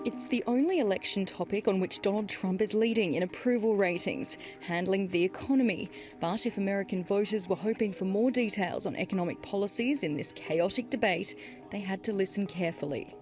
It's the only election topic on which Donald Trump is leading in approval ratings, handling the economy. But if American voters were hoping for more details on economic policies in this chaotic debate, they had to listen carefully.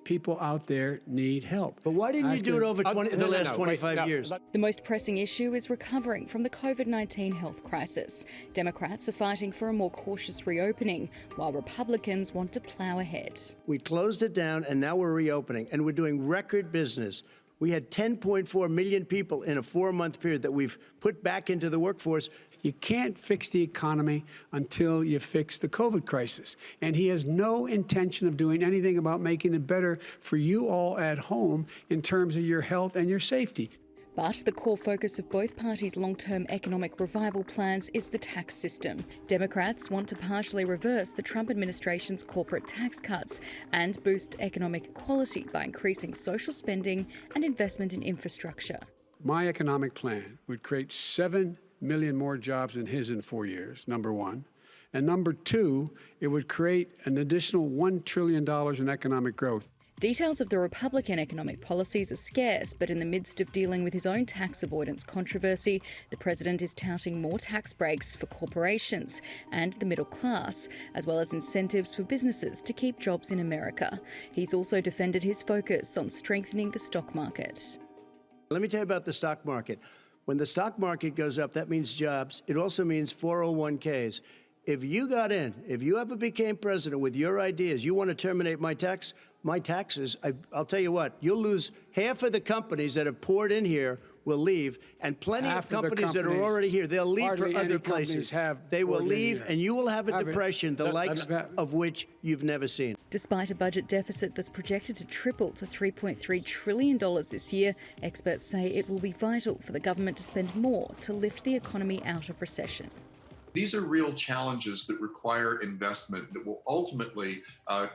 People out there need help. But why didn't you do it over the last 25 years? The most pressing issue is recovering from the COVID-19 health crisis. Democrats are fighting for a more cautious reopening, while Republicans want to plough ahead. We closed it down, and now we're reopening, and we're doing record business. We had 10.4 million people in a 4-month period that we've put back into the workforce. You can't fix the economy until you fix the COVID crisis. And he has no intention of doing anything about making it better for you all at home in terms of your health and your safety. But the core focus of both parties' long-term economic revival plans is the tax system. Democrats want to partially reverse the Trump administration's corporate tax cuts and boost economic equality by increasing social spending and investment in infrastructure. My economic plan would create 7 million more jobs than his in 4 years, number one. And number two, it would create an additional $1 trillion in economic growth. Details of the Republican economic policies are scarce, but in the midst of dealing with his own tax avoidance controversy, the president is touting more tax breaks for corporations and the middle class, as well as incentives for businesses to keep jobs in America. He's also defended his focus on strengthening the stock market. Let me tell you about the stock market. When the stock market goes up, that means jobs. It also means 401ks. If you got in, if you ever became president with your ideas, you want to terminate my taxes, I'll tell you what, you'll lose half of the companies that have poured in here will leave, and plenty of companies that are already here, they'll leave for other places. They will leave, and you will have a depression, the likes of which you've never seen. Despite a budget deficit that's projected to triple to $3.3 trillion this year, experts say it will be vital for the government to spend more to lift the economy out of recession. These are real challenges that require investment that will ultimately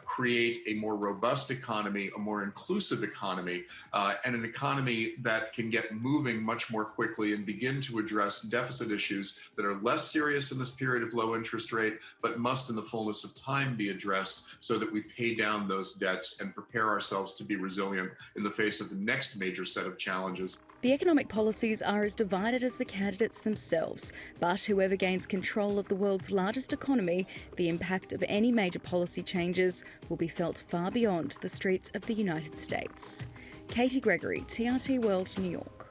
create a more robust economy, a more inclusive economy, and an economy that can get moving much more quickly and begin to address deficit issues that are less serious in this period of low interest rate, but must in the fullness of time be addressed so that we pay down those debts and prepare ourselves to be resilient in the face of the next major set of challenges. The economic policies are as divided as the candidates themselves, but whoever gains control of the world's largest economy, the impact of any major policy changes will be felt far beyond the streets of the United States. Gregory, TRT World, New York.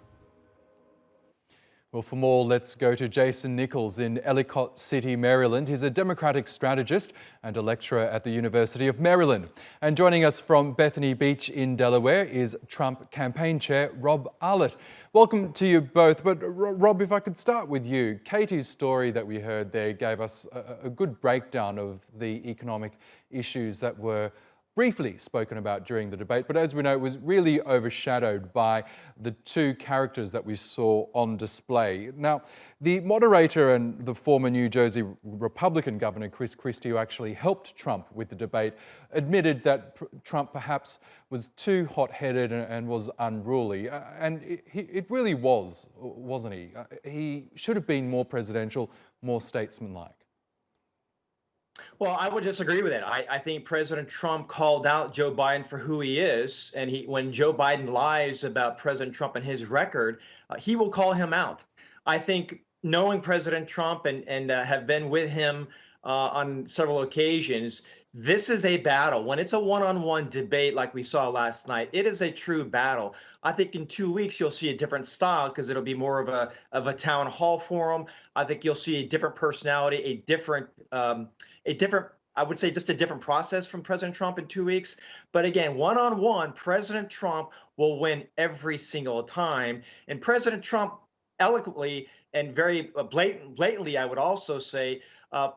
Well, for more, let's go to Jason Nichols in Elliot City, Maryland. He's a Democratic strategist and a lecturer at the University of Maryland. And joining us from Bethany Beach in Delaware is Trump campaign chair Rob Arlett. Welcome to you both. But Rob, if I could start with you. Katie's story that we heard there gave us a good breakdown of the economic issues that were briefly spoken about during the debate, but as we know, it was really overshadowed by the two characters that we saw on display. Now, the moderator and the former New Jersey Republican Governor Chris Christie, who actually helped Trump with the debate, admitted that Trump perhaps was too hot-headed and was unruly. And it really was, wasn't he? He should have been more presidential, more statesmanlike. Well, I would disagree with it. I think President Trump called out Joe Biden for who he is. And when Joe Biden lies about President Trump and his record, he will call him out. I think knowing President Trump and have been with him on several occasions, this is a battle. When it's a one-on-one debate like we saw last night, it is a true battle. I think in 2 weeks you'll see a different style because it'll be more of a town hall forum. I think you'll see a different personality, a different, I would say just a different process from President Trump in 2 weeks. But again, one-on-one, President Trump will win every single time. And President Trump eloquently and very blatantly, I would also say,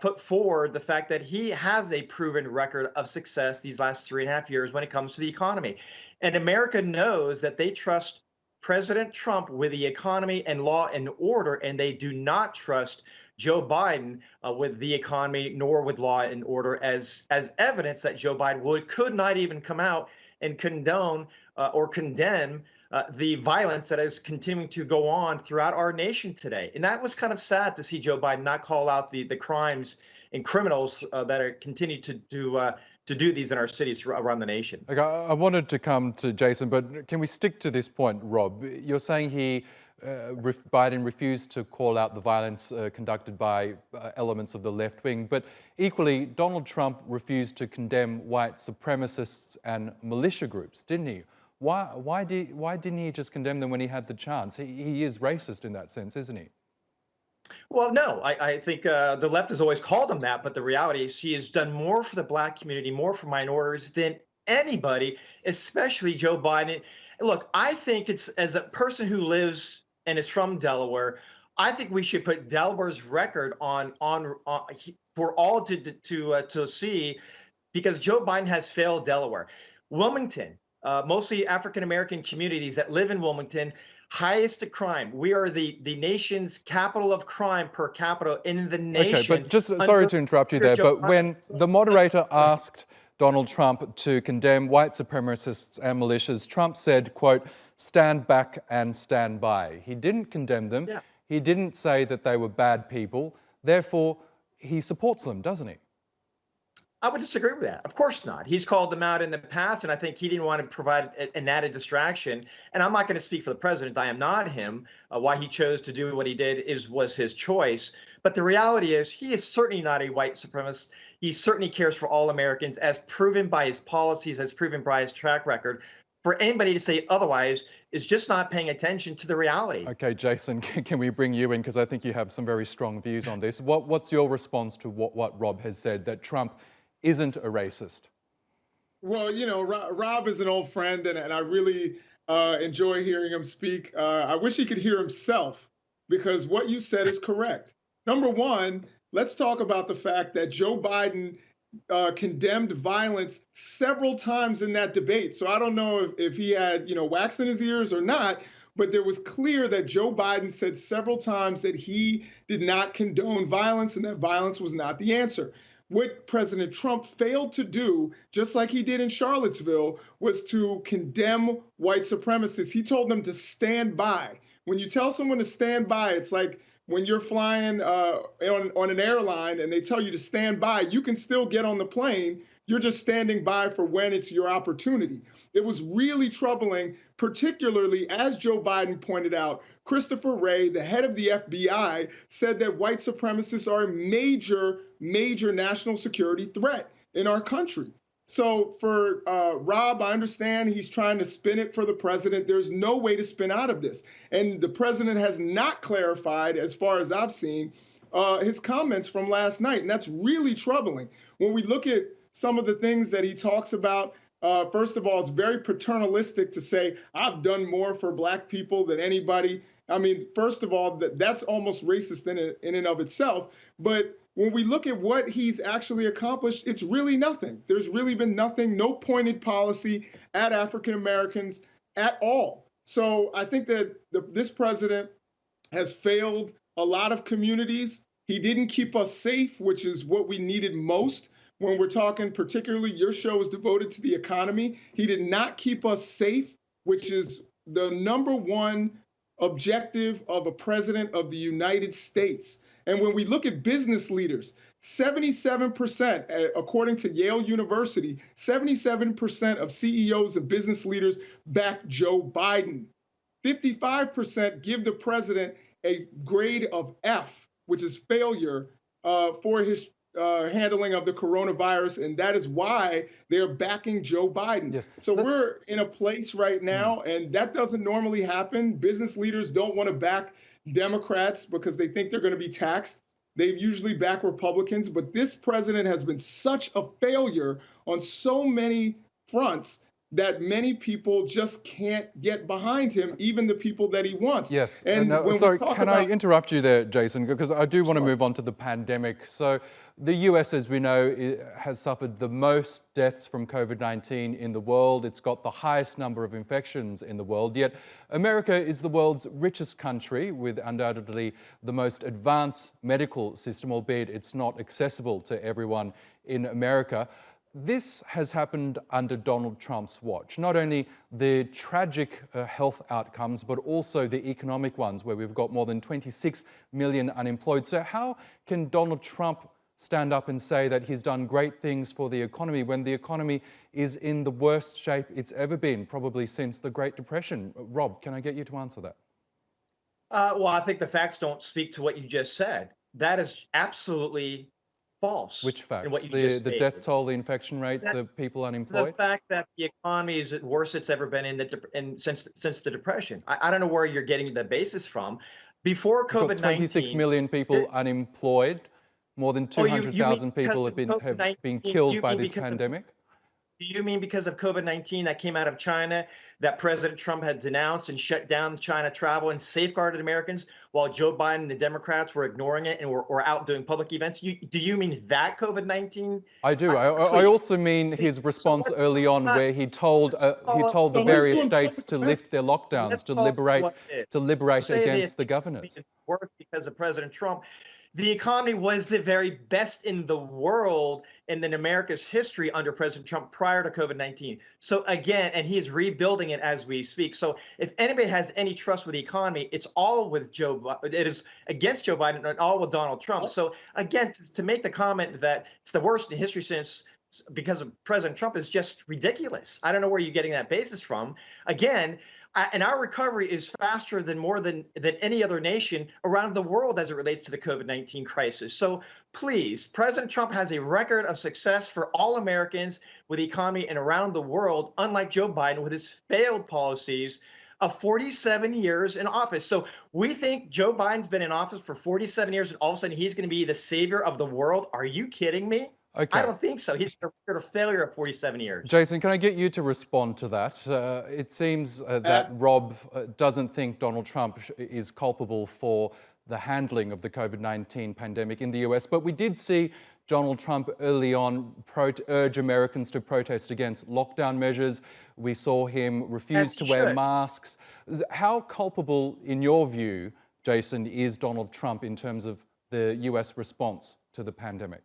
put forward the fact that he has a proven record of success these last 3.5 years when it comes to the economy. And America knows that they trust President Trump with the economy and law and order, and they do not trust Joe Biden with the economy nor with law and order, as evidence that Joe Biden could not even come out and condone or condemn the violence that is continuing to go on throughout our nation today. And that was kind of sad to see Joe Biden not call out the crimes and criminals that are continue to to do these in our cities around the nation. Okay, I wanted to come to Jason, but can we stick to this point, Rob? You're saying Biden refused to call out the violence conducted by elements of the left wing, but equally, Donald Trump refused to condemn white supremacists and militia groups, didn't he? Why didn't he just condemn them when he had the chance? He is racist in that sense, isn't he? Well, no, I think the left has always called him that, but the reality is he has done more for the Black community, more for minorities than anybody, especially Joe Biden. Look, I think it's, as a person who lives and is from Delaware, I think we should put Delaware's record on for all to see, because Joe Biden has failed Delaware. Wilmington, mostly African American communities that live in Wilmington, highest crime. We are the nation's capital of crime per capita in the nation. Okay, but just sorry to interrupt you there, but when the moderator asked Donald Trump to condemn white supremacists and militias, Trump said, quote, "Stand back and stand by." He didn't condemn them. Yeah. He didn't say that they were bad people. Therefore, he supports them, doesn't he? I would disagree with that. Of course not. He's called them out in the past, and I think he didn't want to provide an added distraction. And I'm not going to speak for the president. I am not him. Why he chose to do what he did was his choice. But the reality is he is certainly not a white supremacist. He certainly cares for all Americans, as proven by his policies, as proven by his track record. For anybody to say otherwise is just not paying attention to the reality. Okay, Jason, can we bring you in? Because I think you have some very strong views on this. What's your response to what Rob has said, that Trump isn't a racist? Well, you know, Rob is an old friend, and I really enjoy hearing him speak. I wish he could hear himself, because what you said is correct. Number one, let's talk about the fact that Joe Biden condemned violence several times in that debate. So I don't know if he had, wax in his ears or not, but there was clear that Joe Biden said several times that he did not condone violence and that violence was not the answer. What President Trump failed to do, just like he did in Charlottesville, was to condemn white supremacists. He told them to stand by. When you tell someone to stand by, it's like when you're flying on an airline and they tell you to stand by, you can still get on the plane. You're just standing by for when it's your opportunity. It was really troubling, particularly, as Joe Biden pointed out, Christopher Wray, the head of the FBI, said that white supremacists are a major national security threat in our country. So for Rob, I understand he's trying to spin it for the president. There's no way to spin out of this. And the president has not clarified, as far as I've seen, his comments from last night. And that's really troubling. When we look at some of the things that he talks about, first of all, it's very paternalistic to say, I've done more for Black people than anybody. I mean, first of all, that's almost racist in and of itself. But when we look at what he's actually accomplished, it's really nothing. There's really been nothing, no pointed policy at African Americans at all. So I think that this president has failed a lot of communities. He didn't keep us safe, which is what we needed most. When we're talking, particularly, your show is devoted to the economy. He did not keep us safe, which is the number one objective of a president of the United States. And when we look at business leaders, 77%, according to Yale University, 77% of CEOs and business leaders back Joe Biden. 55% give the president a grade of F, which is failure, for his handling of the coronavirus, and that is why they're backing Joe Biden. Yes. So we're in a place right now, and that doesn't normally happen. Business leaders don't want to back Democrats because they think they're going to be taxed. They usually back Republicans, but this president has been such a failure on so many fronts that many people just can't get behind him, even the people that he wants. Yes. And sorry, can I interrupt you there, Jason? Because I do want to move on to the pandemic. So the US, as we know, has suffered the most deaths from COVID-19 in the world. It's got the highest number of infections in the world. Yet America is the world's richest country with undoubtedly the most advanced medical system, albeit it's not accessible to everyone in America. This has happened under Donald Trump's watch. Not only the tragic health outcomes, but also the economic ones, where we've got more than 26 million unemployed. So how can Donald Trump stand up and say that he's done great things for the economy when the economy is in the worst shape it's ever been, probably since the Great Depression? Rob, can I get you to answer that? Well, I think the facts don't speak to what you just said. That is absolutely false. Which facts? In what you The just death stated. toll, the infection rate, the people The unemployed? fact that the economy is the worst it's ever been since the Depression. I don't know where you're getting the basis from. Before We've got COVID-19, 26 million people unemployed. More than Oh, you mean 200,000 people have because been of been COVID-19? killed You by mean this because of pandemic. Do you mean because of COVID-19 that came out of China that President Trump had denounced and shut down China travel and safeguarded Americans while Joe Biden and the Democrats were ignoring it and were out doing public events? Do you mean that COVID-19? I do. I also mean his response early on, where he told the various states to lift their lockdowns, to liberate against the governors. Worse because of President Trump. The economy was the very best in the world and in America's history under President Trump prior to COVID-19. So again, and he is rebuilding it as we speak. So if anybody has any trust with the economy, it's all with it is against Joe Biden and all with Donald Trump. So again, to make the comment that it's the worst in history since because of President Trump is just ridiculous. I don't know where you're getting that basis from. Again, and our recovery is faster than than any other nation around the world as it relates to the COVID-19 crisis. So please, President Trump has a record of success for all Americans with the economy and around the world, unlike Joe Biden with his failed policies of 47 years in office. So we think Joe Biden's been in office for 47 years and all of a sudden he's going to be the savior of the world. Are you kidding me? Okay. I don't think so. He's a record of failure of 47 years. Jason, can I get you to respond to that? It seems that Rob doesn't think Donald Trump is culpable for the handling of the COVID-19 pandemic in the US, but we did see Donald Trump early on urge Americans to protest against lockdown measures. We saw him refuse to wear masks. How culpable, in your view, Jason, is Donald Trump in terms of the US response to the pandemic?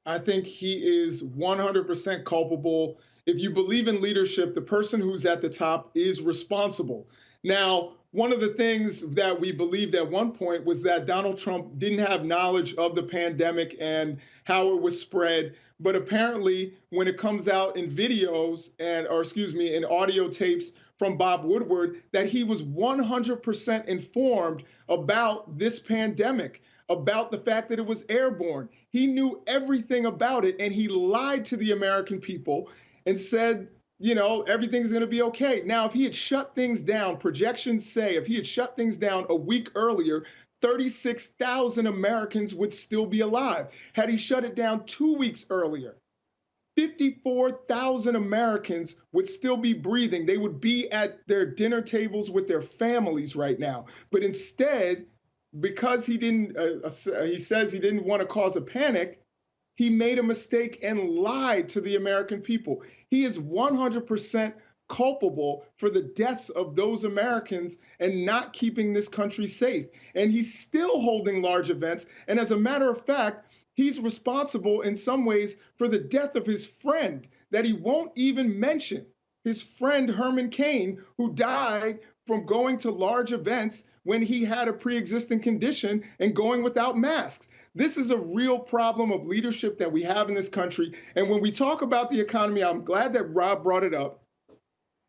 I think he is 100% culpable. If you believe in leadership, the person who's at the top is responsible. Now, one of the things that we believed at one point was that Donald Trump didn't have knowledge of the pandemic and how it was spread. But apparently, when it comes out in videos in audio tapes from Bob Woodward, that he was 100% informed about this pandemic, about the fact that it was airborne. He knew everything about it, and he lied to the American people and said, you know, everything's going to be okay. Now, if he had shut things down, projections say if he had shut things down a week earlier, 36,000 Americans would still be alive. Had he shut it down 2 weeks earlier, 54,000 Americans would still be breathing. They would be at their dinner tables with their families right now. But instead, because he says he didn't want to cause a panic, he made a mistake and lied to the American people. He is 100% culpable for the deaths of those Americans and not keeping this country safe. And he's still holding large events. And as a matter of fact, he's responsible in some ways for the death of his friend that he won't even mention. His friend Herman Cain, who died from going to large events when he had a pre-existing condition and going without masks. This is a real problem of leadership that we have in this country. And when we talk about the economy, I'm glad that Rob brought it up.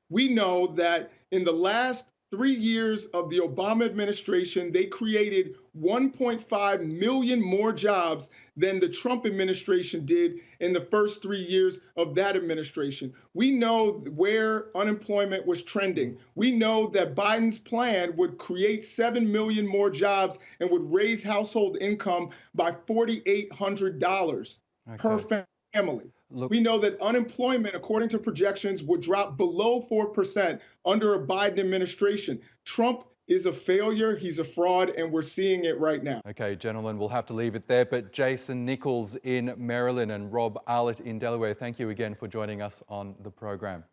We know that in the last 3 years of the Obama administration, they created 1.5 million more jobs than the Trump administration did in the first 3 years of that administration. We know where unemployment was trending. We know that Biden's plan would create 7 million more jobs and would raise household income by $4,800 per family. Look, we know that unemployment, according to projections, would drop below 4% under a Biden administration. Trump is a failure, he's a fraud, and we're seeing it right now. Okay, gentlemen, we'll have to leave it there. But Jason Nichols in Maryland and Rob Arlett in Delaware, thank you again for joining us on the program.